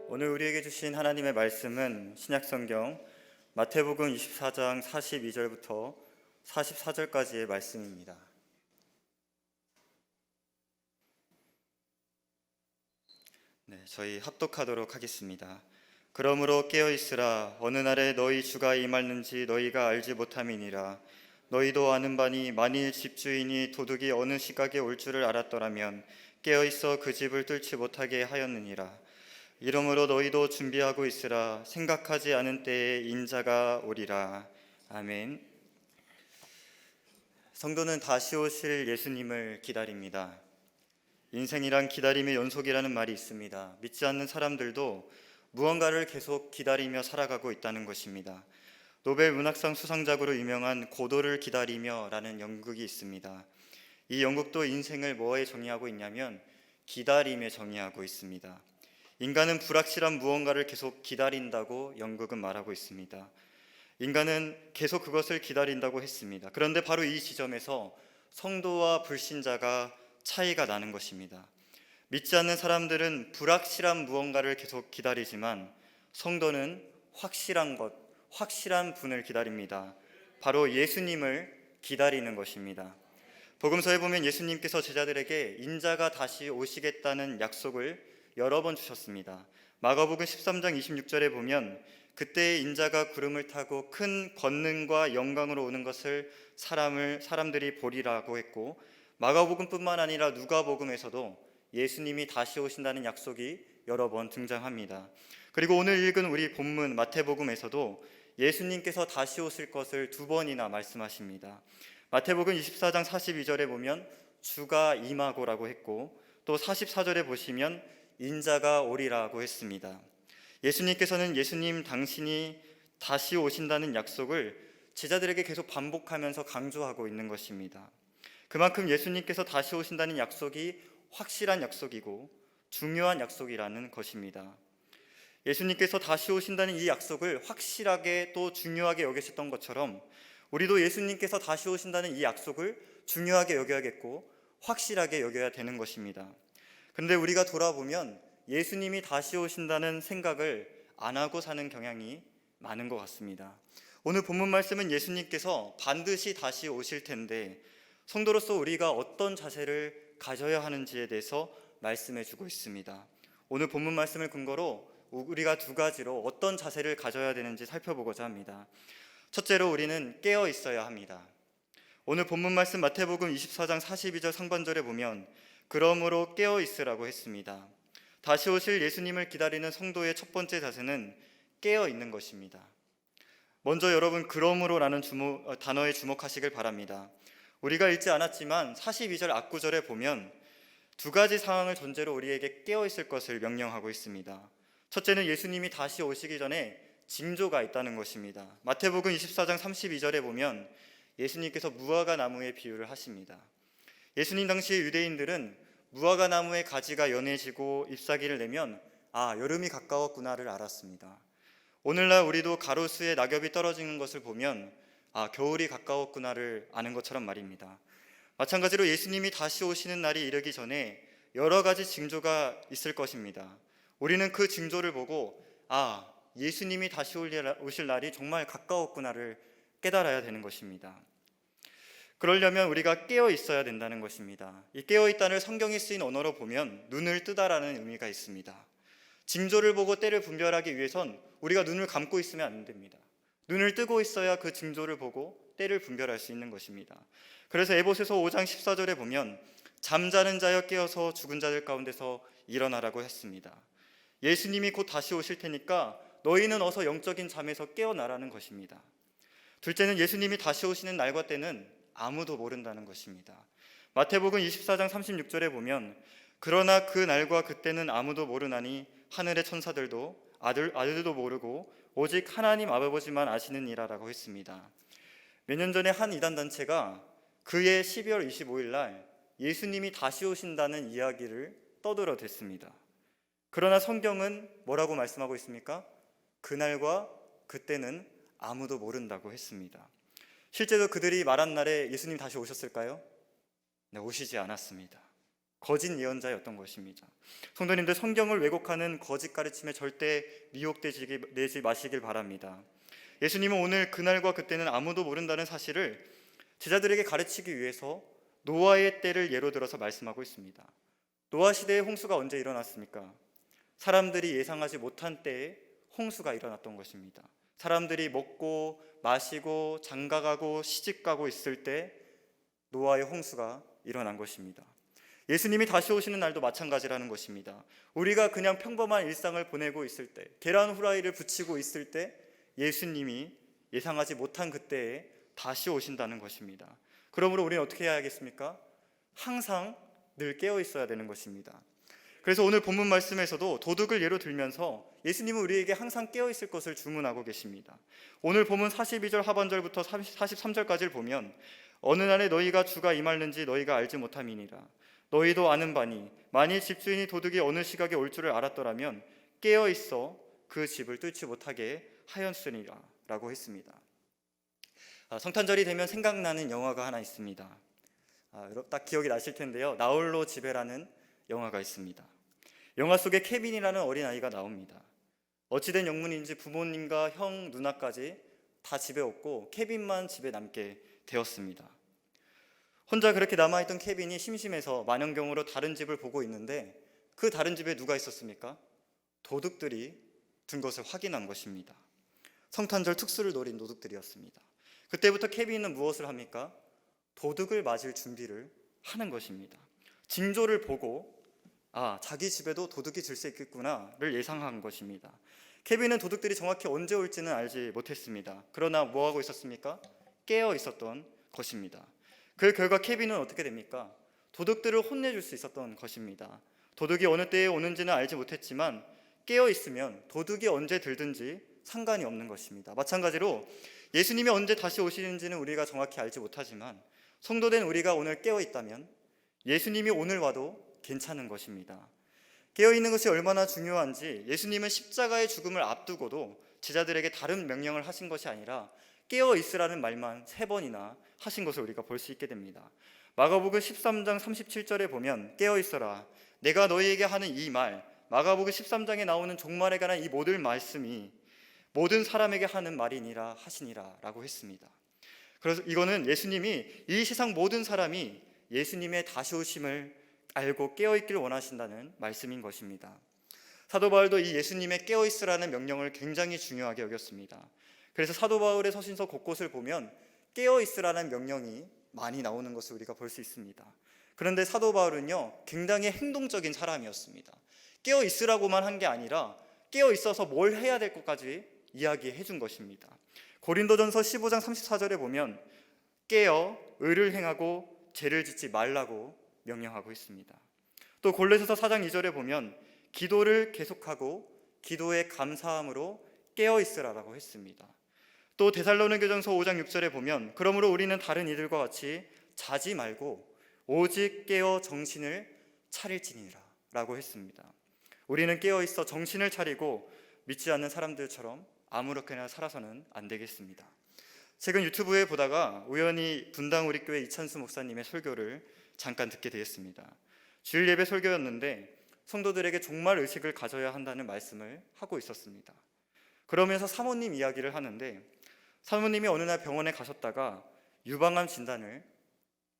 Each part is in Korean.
오늘 우리에게 주신 하나님의 말씀은 신약성경 마태복음 24장 42절부터 44절까지의 말씀입니다. 저희 합독하도록 하겠습니다. 그러므로 깨어있으라. 어느 날에 너희 주가 임하는지 너희가 알지 못함이니라. 너희도 아는 바니 만일 집주인이 도둑이 어느 시각에 올 줄을 알았더라면 깨어있어 그 집을 뚫지 못하게 하였느니라. 이러므로 너희도 준비하고 있으라. 생각하지 않은 때에 인자가 오리라. 아멘. 성도는 다시 오실 예수님을 기다립니다. 인생이란 기다림의 연속이라는 말이 있습니다. 믿지 않는 사람들도 무언가를 계속 기다리며 살아가고 있다는 것입니다. 노벨 문학상 수상작으로 유명한 고도를 기다리며라는 연극이 있습니다. 이 연극도 인생을 뭐에 정의하고 있냐면 기다림에 정의하고 있습니다. 인간은 불확실한 무언가를 계속 기다린다고 연극은 말하고 있습니다. 인간은 계속 그것을 기다린다고 했습니다. 그런데 바로 이 지점에서 성도와 불신자가 차이가 나는 것입니다. 믿지 않는 사람들은 불확실한 무언가를 계속 기다리지만 성도는 확실한 것, 확실한 분을 기다립니다. 바로 예수님을 기다리는 것입니다. 복음서에 보면 예수님께서 제자들에게 인자가 다시 오시겠다는 약속을 여러 번 주셨습니다. 마가복음 13장 26절에 보면 그때 인자가 구름을 타고 큰 권능과 영광으로 오는 것을 사람들이 보리라고 했고, 마가복음뿐만 아니라 누가복음에서도 예수님이 다시 오신다는 약속이 여러 번 등장합니다. 그리고 오늘 읽은 우리 본문 마태복음에서도 예수님께서 다시 오실 것을 두 번이나 말씀하십니다. 마태복음 24장 42절에 보면 주가 임하고라고 했고, 또 44절에 보시면 인자가 오리라고 했습니다. 예수님께서는 예수님 당신이 다시 오신다는 약속을 제자들에게 계속 반복하면서 강조하고 있는 것입니다. 그만큼 예수님께서 다시 오신다는 약속이 확실한 약속이고 중요한 약속이라는 것입니다. 예수님께서 다시 오신다는 이 약속을 확실하게 또 중요하게 여기셨던 것처럼 우리도 예수님께서 다시 오신다는 이 약속을 중요하게 여겨야겠고 확실하게 여겨야 되는 것입니다. 그런데 우리가 돌아보면 예수님이 다시 오신다는 생각을 안 하고 사는 경향이 많은 것 같습니다. 오늘 본문 말씀은 예수님께서 반드시 다시 오실 텐데 성도로서 우리가 어떤 자세를 가져야 하는지에 대해서 말씀해 주고 있습니다. 오늘 본문 말씀을 근거로 우리가 두 가지로 어떤 자세를 가져야 되는지 살펴보고자 합니다. 첫째로 우리는 깨어 있어야 합니다. 오늘 본문 말씀 마태복음 24장 42절 상반절에 보면 그러므로 깨어 있으라고 했습니다. 다시 오실 예수님을 기다리는 성도의 첫 번째 자세는 깨어 있는 것입니다. 먼저 여러분 그러므로라는 단어에 주목하시길 바랍니다. 우리가 읽지 않았지만 42절 앞구절에 보면 두 가지 상황을 전제로 우리에게 깨어 있을 것을 명령하고 있습니다. 첫째는 예수님이 다시 오시기 전에 징조가 있다는 것입니다. 마태복음 24장 32절에 보면 예수님께서 무화과 나무의 비유를 하십니다. 예수님 당시의 유대인들은 무화과 나무의 가지가 연해지고 잎사귀를 내면 여름이 가까웠구나를 알았습니다. 오늘날 우리도 가로수에 낙엽이 떨어지는 것을 보면 겨울이 가까웠구나를 아는 것처럼 말입니다. 마찬가지로 예수님이 다시 오시는 날이 이르기 전에 여러 가지 징조가 있을 것입니다. 우리는 그 징조를 보고 예수님이 다시 오실 날이 정말 가까웠구나를 깨달아야 되는 것입니다. 그러려면 우리가 깨어 있어야 된다는 것입니다. 이 깨어 있다를 성경에 쓰인 언어로 보면 눈을 뜨다라는 의미가 있습니다. 징조를 보고 때를 분별하기 위해선 우리가 눈을 감고 있으면 안 됩니다. 눈을 뜨고 있어야 그 징조를 보고 때를 분별할 수 있는 것입니다. 그래서 에베소서 5장 14절에 보면 잠자는 자여 깨어서 죽은 자들 가운데서 일어나라고 했습니다. 예수님이 곧 다시 오실 테니까 너희는 어서 영적인 잠에서 깨어나라는 것입니다. 둘째는 예수님이 다시 오시는 날과 때는 아무도 모른다는 것입니다. 마태복음 24장 36절에 보면 그러나 그 날과 그때는 아무도 모르나니 하늘의 천사들도 아들도 모르고 오직 하나님 아버지만 아시느니라라고 했습니다. 몇 년 전에 한 이단단체가 그해 12월 25일 날 예수님이 다시 오신다는 이야기를 떠들어댔습니다. 그러나 성경은 뭐라고 말씀하고 있습니까? 그날과 그때는 아무도 모른다고 했습니다. 실제로 그들이 말한 날에 예수님 다시 오셨을까요? 네, 오시지 않았습니다. 거짓 예언자였던 것입니다. 성도님들, 성경을 왜곡하는 거짓 가르침에 절대 미혹되지 마시길 바랍니다. 예수님은 오늘 그날과 그때는 아무도 모른다는 사실을 제자들에게 가르치기 위해서 노아의 때를 예로 들어서 말씀하고 있습니다. 노아 시대의 홍수가 언제 일어났습니까? 사람들이 예상하지 못한 때에 홍수가 일어났던 것입니다. 사람들이 먹고 마시고 장가가고 시집가고 있을 때 노아의 홍수가 일어난 것입니다. 예수님이 다시 오시는 날도 마찬가지라는 것입니다. 우리가 그냥 평범한 일상을 보내고 있을 때, 계란 후라이를 부치고 있을 때 예수님이 예상하지 못한 그때에 다시 오신다는 것입니다. 그러므로 우리는 어떻게 해야 하겠습니까? 항상 늘 깨어 있어야 되는 것입니다. 그래서 오늘 본문 말씀에서도 도둑을 예로 들면서 예수님은 우리에게 항상 깨어 있을 것을 주문하고 계십니다. 오늘 본문 42절 하반절부터 43절까지를 보면 어느 날에 너희가 주가 임하는지 너희가 알지 못함이니라. 너희도 아는 바니 만일 집주인이 도둑이 어느 시각에 올 줄을 알았더라면 깨어 있어 그 집을 뚫지 못하게 하였으리라 라고 했습니다. 성탄절이 되면 생각나는 영화가 하나 있습니다. 딱 기억이 나실 텐데요. 나홀로 집에라는 영화가 있습니다. 영화 속에 케빈이라는 어린아이가 나옵니다. 어찌된 영문인지 부모님과 형, 누나까지 다 집에 없고 케빈만 집에 남게 되었습니다. 혼자 그렇게 남아있던 케빈이 심심해서 만원경으로 다른 집을 보고 있는데 그 다른 집에 누가 있었습니까? 도둑들이 든 것을 확인한 것입니다. 성탄절 특수를 노린 도둑들이었습니다. 그때부터 케빈은 무엇을 합니까? 도둑을 맞을 준비를 하는 것입니다. 징조를 보고 자기 집에도 도둑이 들 수 있겠구나를 예상한 것입니다. 케빈은 도둑들이 정확히 언제 올지는 알지 못했습니다. 그러나 뭐하고 있었습니까? 깨어 있었던 것입니다. 그 결과 케빈은 어떻게 됩니까? 도둑들을 혼내줄 수 있었던 것입니다. 도둑이 어느 때에 오는지는 알지 못했지만 깨어 있으면 도둑이 언제 들든지 상관이 없는 것입니다. 마찬가지로 예수님이 언제 다시 오시는지는 우리가 정확히 알지 못하지만 성도된 우리가 오늘 깨어 있다면 예수님이 오늘 와도 괜찮은 것입니다. 깨어있는 것이 얼마나 중요한지 예수님은 십자가의 죽음을 앞두고도 제자들에게 다른 명령을 하신 것이 아니라 깨어있으라는 말만 3번이나 하신 것을 우리가 볼 수 있게 됩니다. 마가복음 13장 37절에 보면 깨어있어라 내가 너희에게 하는 이 말, 마가복음 13장에 나오는 종말에 관한 이 모든 말씀이 모든 사람에게 하는 말이니라 하시니라 라고 했습니다. 그래서 이거는 예수님이 이 세상 모든 사람이 예수님의 다시 오심을 알고 깨어있기를 원하신다는 말씀인 것입니다. 사도 바울도 이 예수님의 깨어있으라는 명령을 굉장히 중요하게 여겼습니다. 그래서 사도 바울의 서신서 곳곳을 보면 깨어있으라는 명령이 많이 나오는 것을 우리가 볼 수 있습니다. 그런데 사도 바울은요 굉장히 행동적인 사람이었습니다. 깨어있으라고만 한 게 아니라 깨어있어서 뭘 해야 될 것까지 이야기해 준 것입니다. 고린도전서 15장 34절에 보면 깨어 의를 행하고 죄를 짓지 말라고 명령하고 있습니다. 또 골로새서 4장 2절에 보면 기도를 계속하고 기도에 감사함으로 깨어 있으라라고 했습니다. 또 데살로니가전서 5장 6절에 보면 그러므로 우리는 다른 이들과 같이 자지 말고 오직 깨어 정신을 차릴지니라 라고 했습니다. 우리는 깨어 있어 정신을 차리고 믿지 않는 사람들처럼 아무렇게나 살아서는 안 되겠습니다. 최근 유튜브에 보다가 우연히 분당 우리교회 이찬수 목사님의 설교를 잠깐 듣게 되었습니다. 주일 예배 설교였는데 성도들에게 종말 의식을 가져야 한다는 말씀을 하고 있었습니다. 그러면서 사모님 이야기를 하는데 사모님이 어느 날 병원에 가셨다가 유방암 진단을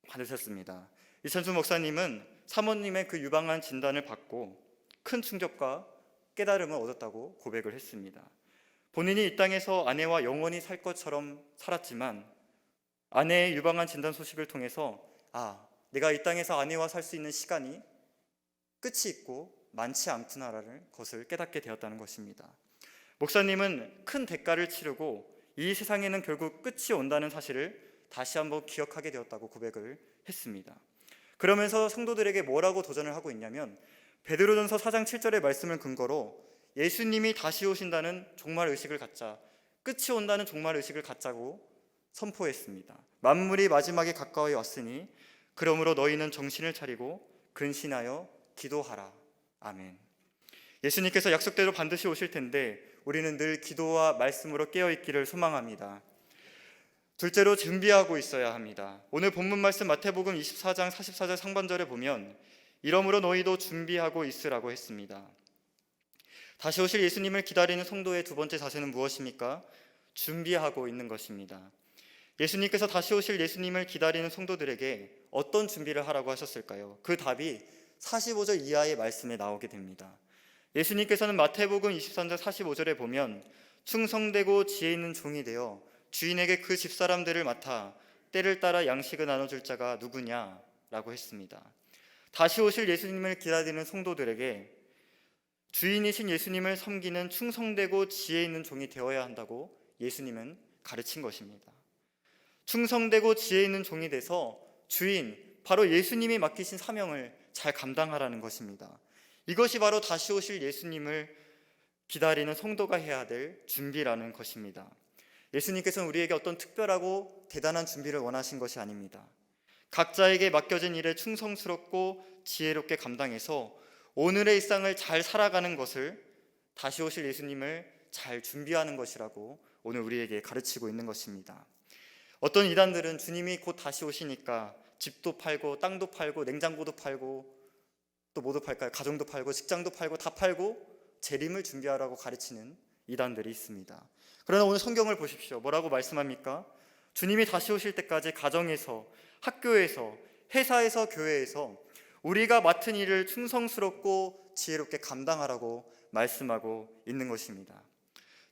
받으셨습니다. 이찬수 목사님은 사모님의 그 유방암 진단을 받고 큰 충격과 깨달음을 얻었다고 고백을 했습니다. 본인이 이 땅에서 아내와 영원히 살 것처럼 살았지만 아내의 유방암 진단 소식을 통해서 내가 이 땅에서 아내와 살 수 있는 시간이 끝이 있고 많지 않구나라는 것을 깨닫게 되었다는 것입니다. 목사님은 큰 대가를 치르고 이 세상에는 결국 끝이 온다는 사실을 다시 한번 기억하게 되었다고 고백을 했습니다. 그러면서 성도들에게 뭐라고 도전을 하고 있냐면 베드로전서 4장 7절의 말씀을 근거로 예수님이 다시 오신다는 종말 의식을 갖자, 끝이 온다는 종말 의식을 갖자고 선포했습니다. 만물이 마지막에 가까이 왔으니 그러므로 너희는 정신을 차리고 근신하여 기도하라. 아멘. 예수님께서 약속대로 반드시 오실 텐데 우리는 늘 기도와 말씀으로 깨어있기를 소망합니다. 둘째로 준비하고 있어야 합니다. 오늘 본문 말씀 마태복음 24장 44절 상반절에 보면 이러므로 너희도 준비하고 있으라고 했습니다. 다시 오실 예수님을 기다리는 성도의 두 번째 자세는 무엇입니까? 준비하고 있는 것입니다. 예수님께서 다시 오실 예수님을 기다리는 성도들에게 어떤 준비를 하라고 하셨을까요? 그 답이 45절 이하의 말씀에 나오게 됩니다. 예수님께서는 마태복음 23장 45절에 보면 충성되고 지혜 있는 종이 되어 주인에게 그 집사람들을 맡아 때를 따라 양식을 나눠줄 자가 누구냐? 라고 했습니다. 다시 오실 예수님을 기다리는 성도들에게 주인이신 예수님을 섬기는 충성되고 지혜 있는 종이 되어야 한다고 예수님은 가르친 것입니다. 충성되고 지혜 있는 종이 돼서 주인, 바로 예수님이 맡기신 사명을 잘 감당하라는 것입니다. 이것이 바로 다시 오실 예수님을 기다리는 성도가 해야 될 준비라는 것입니다. 예수님께서는 우리에게 어떤 특별하고 대단한 준비를 원하신 것이 아닙니다. 각자에게 맡겨진 일에 충성스럽고 지혜롭게 감당해서 오늘의 일상을 잘 살아가는 것을 다시 오실 예수님을 잘 준비하는 것이라고 오늘 우리에게 가르치고 있는 것입니다. 어떤 이단들은 주님이 곧 다시 오시니까 집도 팔고 땅도 팔고 냉장고도 팔고 또 뭐도 팔까요? 가정도 팔고 직장도 팔고 다 팔고 재림을 준비하라고 가르치는 이단들이 있습니다. 그러나 오늘 성경을 보십시오. 뭐라고 말씀합니까? 주님이 다시 오실 때까지 가정에서, 학교에서, 회사에서, 교회에서 우리가 맡은 일을 충성스럽고 지혜롭게 감당하라고 말씀하고 있는 것입니다.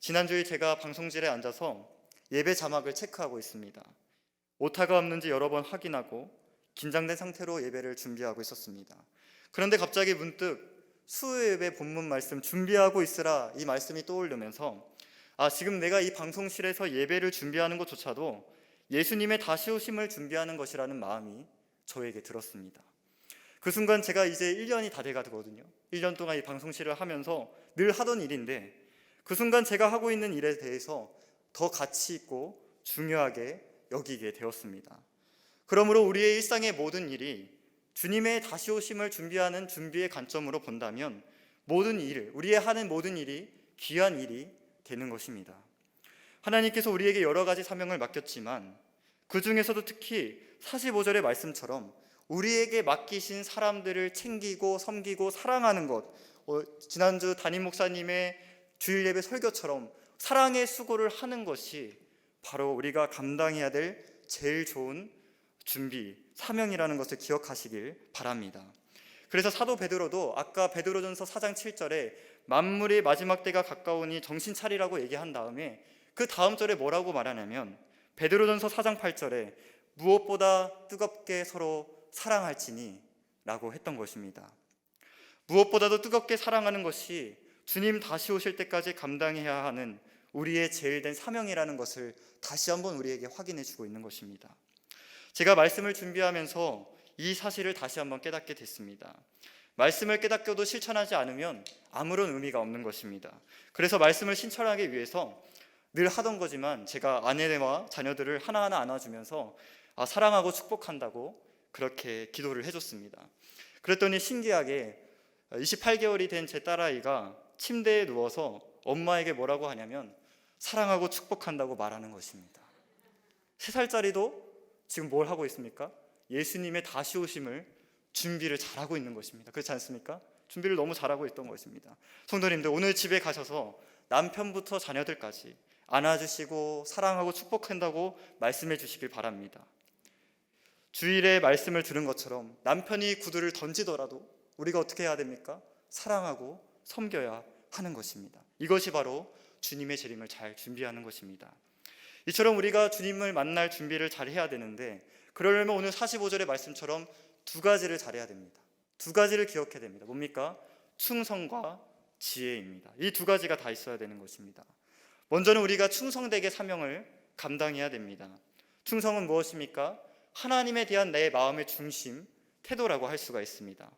지난주에 제가 방송실에 앉아서 예배 자막을 체크하고 있습니다. 오타가 없는지 여러 번 확인하고 긴장된 상태로 예배를 준비하고 있었습니다. 그런데 갑자기 문득 수요 예배 본문 말씀 준비하고 있으라 이 말씀이 떠오르면서 지금 내가 이 방송실에서 예배를 준비하는 것조차도 예수님의 다시 오심을 준비하는 것이라는 마음이 저에게 들었습니다. 그 순간 제가 이제 1년이 다 돼가거든요. 1년 동안 이 방송실을 하면서 늘 하던 일인데 그 순간 제가 하고 있는 일에 대해서 더 가치 있고 중요하게 여기게 되었습니다. 그러므로 우리의 일상의 모든 일이 주님의 다시 오심을 준비하는 준비의 관점으로 본다면 모든 일, 우리의 하는 모든 일이 귀한 일이 되는 것입니다. 하나님께서 우리에게 여러 가지 사명을 맡겼지만 그 중에서도 특히 45절의 말씀처럼 우리에게 맡기신 사람들을 챙기고 섬기고 사랑하는 것, 지난주 담임 목사님의 주일 예배 설교처럼 사랑의 수고를 하는 것이 바로 우리가 감당해야 될 제일 좋은 준비, 사명이라는 것을 기억하시길 바랍니다. 그래서 사도 베드로도 아까 베드로전서 4장 7절에 만물의 마지막 때가 가까우니 정신 차리라고 얘기한 다음에 그 다음 절에 뭐라고 말하냐면 베드로전서 4장 8절에 무엇보다 뜨겁게 서로 사랑할지니 라고 했던 것입니다. 무엇보다도 뜨겁게 사랑하는 것이 주님 다시 오실 때까지 감당해야 하는 우리의 제일 된 사명이라는 것을 다시 한번 우리에게 확인해 주고 있는 것입니다. 제가 말씀을 준비하면서 이 사실을 다시 한번 깨닫게 됐습니다. 말씀을 깨닫고도 실천하지 않으면 아무런 의미가 없는 것입니다. 그래서 말씀을 실천하기 위해서 늘 하던 거지만 제가 아내와 자녀들을 하나하나 안아주면서 사랑하고 축복한다고 그렇게 기도를 해줬습니다. 그랬더니 신기하게 28개월이 된 제 딸아이가 침대에 누워서 엄마에게 뭐라고 하냐면 사랑하고 축복한다고 말하는 것입니다. 3살짜리도 지금 뭘 하고 있습니까? 예수님의 다시 오심을 준비를 잘하고 있는 것입니다. 그렇지 않습니까? 준비를 너무 잘하고 있던 것입니다. 성도님들, 오늘 집에 가셔서 남편부터 자녀들까지 안아주시고 사랑하고 축복한다고 말씀해 주시길 바랍니다. 주일에 말씀을 들은 것처럼 남편이 구두를 던지더라도 우리가 어떻게 해야 됩니까? 사랑하고 섬겨야 하는 것입니다. 이것이 바로 주님의 재림을 잘 준비하는 것입니다. 이처럼 우리가 주님을 만날 준비를 잘 해야 되는데 그러려면 오늘 45절의 말씀처럼 두 가지를 잘해야 됩니다. 두 가지를 기억해야 됩니다. 뭡니까? 충성과 지혜입니다. 이 두 가지가 다 있어야 되는 것입니다. 먼저는 우리가 충성되게 사명을 감당해야 됩니다. 충성은 무엇입니까? 하나님에 대한 내 마음의 중심, 태도라고 할 수가 있습니다.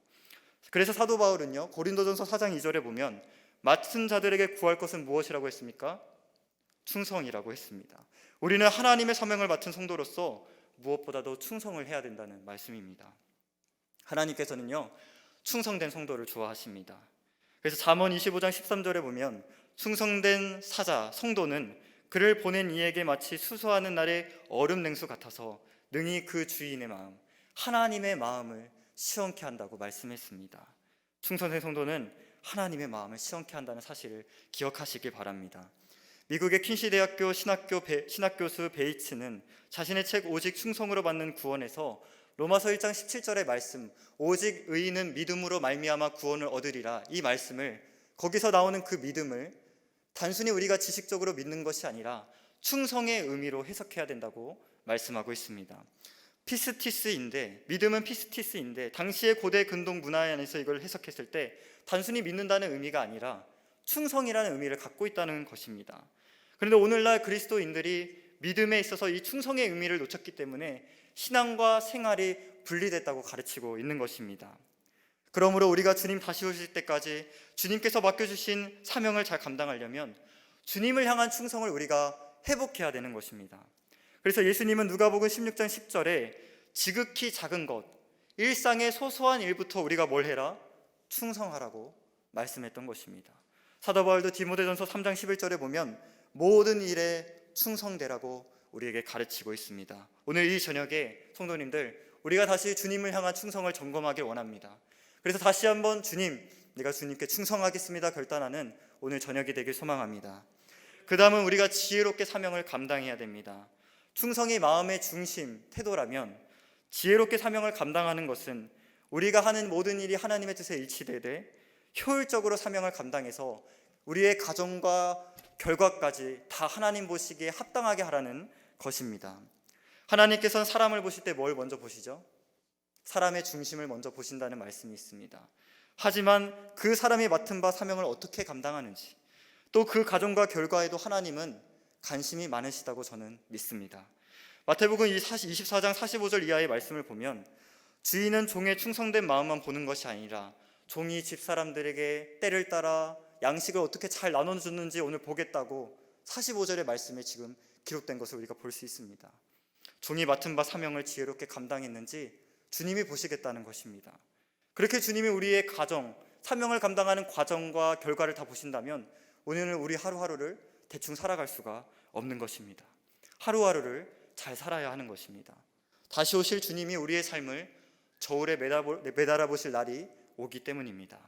그래서 사도 바울은요, 고린도전서 4장 2절에 보면 맡은 자들에게 구할 것은 무엇이라고 했습니까? 충성이라고 했습니다. 우리는 하나님의 사명을 맡은 성도로서 무엇보다도 충성을 해야 된다는 말씀입니다. 하나님께서는요, 충성된 성도를 좋아하십니다. 그래서 잠언 25장 13절에 보면 충성된 사자, 성도는 그를 보낸 이에게 마치 수소하는 날의 얼음 냉수 같아서 능히 그 주인의 마음, 하나님의 마음을 시원케 한다고 말씀했습니다. 충성된 성도는 하나님의 마음을 시원케 한다는 사실을 기억하시길 바랍니다. 미국의 퀸시 대학교 신학교수 베이츠는 자신의 책 오직 충성으로 받는 구원에서 로마서 1장 17절의 말씀, 오직 의인은 믿음으로 말미암아 구원을 얻으리라, 이 말씀을, 거기서 나오는 그 믿음을 단순히 우리가 지식적으로 믿는 것이 아니라 충성의 의미로 해석해야 된다고 말씀하고 있습니다. 믿음은 피스티스인데 당시의 고대 근동 문화 안에서 이걸 해석했을 때 단순히 믿는다는 의미가 아니라 충성이라는 의미를 갖고 있다는 것입니다. 그런데 오늘날 그리스도인들이 믿음에 있어서 이 충성의 의미를 놓쳤기 때문에 신앙과 생활이 분리됐다고 가르치고 있는 것입니다. 그러므로 우리가 주님 다시 오실 때까지 주님께서 맡겨주신 사명을 잘 감당하려면 주님을 향한 충성을 우리가 회복해야 되는 것입니다. 그래서 예수님은 누가복음 16장 10절에 지극히 작은 것, 일상의 소소한 일부터 우리가 뭘 해라? 충성하라고 말씀했던 것입니다. 사도 바울도 디모데전서 3장 11절에 보면 모든 일에 충성되라고 우리에게 가르치고 있습니다. 오늘 이 저녁에 성도님들, 우리가 다시 주님을 향한 충성을 점검하길 원합니다. 그래서 다시 한번 주님, 내가 주님께 충성하겠습니다 결단하는 오늘 저녁이 되길 소망합니다. 그 다음은 우리가 지혜롭게 사명을 감당해야 됩니다. 충성이 마음의 중심, 태도라면 지혜롭게 사명을 감당하는 것은 우리가 하는 모든 일이 하나님의 뜻에 일치되되 효율적으로 사명을 감당해서 우리의 가정과 결과까지 다 하나님 보시기에 합당하게 하라는 것입니다. 하나님께서는 사람을 보실 때 뭘 먼저 보시죠? 사람의 중심을 먼저 보신다는 말씀이 있습니다. 하지만 그 사람이 맡은 바 사명을 어떻게 감당하는지, 또 그 가정과 결과에도 하나님은 관심이 많으시다고 저는 믿습니다. 마태복음 24장 45절 이하의 말씀을 보면 주인은 종의 충성된 마음만 보는 것이 아니라 종이 집사람들에게 때를 따라 양식을 어떻게 잘 나눠주는지 오늘 보겠다고 45절의 말씀에 지금 기록된 것을 우리가 볼 수 있습니다. 종이 맡은 바 사명을 지혜롭게 감당했는지 주님이 보시겠다는 것입니다. 그렇게 주님이 우리의 가정, 사명을 감당하는 과정과 결과를 다 보신다면 오늘 우리 하루하루를 대충 살아갈 수가 없는 것입니다. 하루하루를 잘 살아야 하는 것입니다. 다시 오실 주님이 우리의 삶을 저울에 매달아 보실 날이 오기 때문입니다.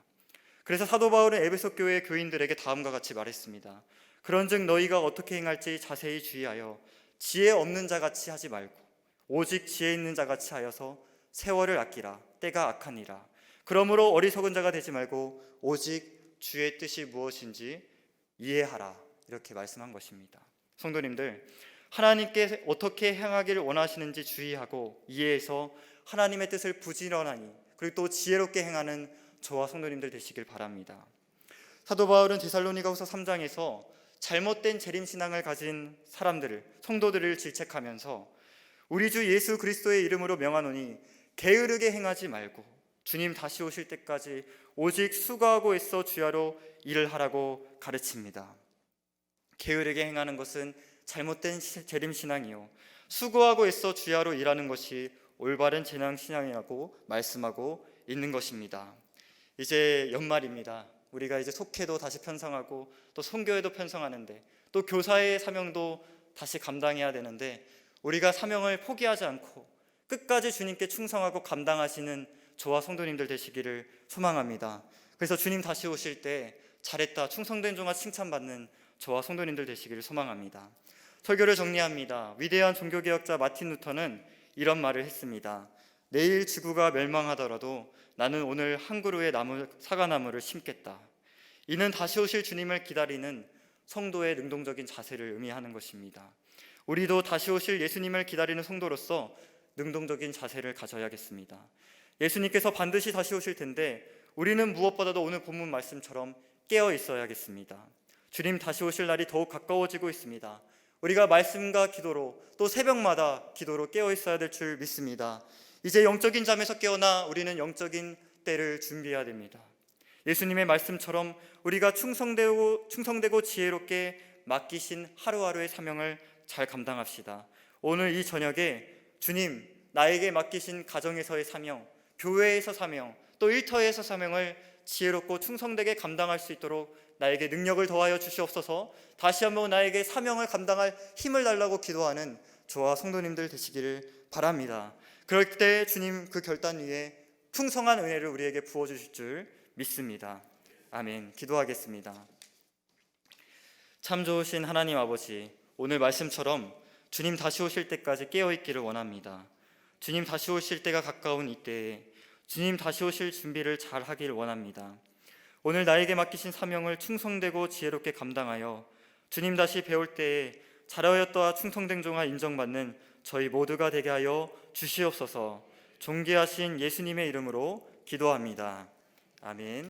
그래서 사도 바울은 에베소 교회 교인들에게 다음과 같이 말했습니다. 그런즉 너희가 어떻게 행할지 자세히 주의하여 지혜 없는 자같이 하지 말고 오직 지혜 있는 자같이 하여서 세월을 아끼라. 때가 악하니라. 그러므로 어리석은 자가 되지 말고 오직 주의 뜻이 무엇인지 이해하라. 이렇게 말씀한 것입니다. 성도님들, 하나님께 어떻게 행하기를 원하시는지 주의하고 이해해서 하나님의 뜻을 부지런하니 그리고 또 지혜롭게 행하는 저와 성도님들 되시길 바랍니다. 사도 바울은 데살로니가후서 3장에서 잘못된 재림신앙을 가진 사람들을, 성도들을 질책하면서 우리 주 예수 그리스도의 이름으로 명하노니 게으르게 행하지 말고 주님 다시 오실 때까지 오직 수고하고 애써 주야로 일을 하라고 가르칩니다. 게으르게 행하는 것은 잘못된 재림신앙이요, 수고하고 애써 주야로 일하는 것이 올바른 재림신앙이라고 말씀하고 있는 것입니다. 이제 연말입니다. 우리가 이제 속회도 다시 편성하고 또 선교회도 편성하는데 또 교사의 사명도 다시 감당해야 되는데 우리가 사명을 포기하지 않고 끝까지 주님께 충성하고 감당하시는 저와 성도님들 되시기를 소망합니다. 그래서 주님 다시 오실 때 잘했다, 충성된 종아 칭찬받는 저와 성도님들 되시기를 소망합니다. 설교를 정리합니다. 위대한 종교개혁자 마틴 루터는 이런 말을 했습니다. 내일 지구가 멸망하더라도 나는 오늘 한 그루의 사과나무를 심겠다. 이는 다시 오실 주님을 기다리는 성도의 능동적인 자세를 의미하는 것입니다. 우리도 다시 오실 예수님을 기다리는 성도로서 능동적인 자세를 가져야겠습니다. 예수님께서 반드시 다시 오실 텐데 우리는 무엇보다도 오늘 본문 말씀처럼 깨어 있어야겠습니다. 주님 다시 오실 날이 더욱 가까워지고 있습니다. 우리가 말씀과 기도로 또 새벽마다 기도로 깨어 있어야 될 줄 믿습니다. 이제 영적인 잠에서 깨어나 우리는 영적인 때를 준비해야 됩니다. 예수님의 말씀처럼 우리가 충성되고 지혜롭게 맡기신 하루하루의 사명을 잘 감당합시다. 오늘 이 저녁에 주님, 나에게 맡기신 가정에서의 사명, 교회에서 사명, 또 일터에서 사명을 지혜롭고 충성되게 감당할 수 있도록 나에게 능력을 더하여 주시옵소서. 다시 한번 나에게 사명을 감당할 힘을 달라고 기도하는 저와 성도님들 되시기를 바랍니다. 그럴 때 주님 그 결단 위에 풍성한 은혜를 우리에게 부어주실 줄 믿습니다. 아멘. 기도하겠습니다. 참 좋으신 하나님 아버지, 오늘 말씀처럼 주님 다시 오실 때까지 깨어있기를 원합니다. 주님 다시 오실 때가 가까운 이때에 주님 다시 오실 준비를 잘 하길 원합니다. 오늘 나에게 맡기신 사명을 충성되고 지혜롭게 감당하여 주님 다시 배울 때에 잘하였다 충성된 종아 인정받는 저희 모두가 되게 하여 주시옵소서. 존귀하신 예수님의 이름으로 기도합니다. 아멘.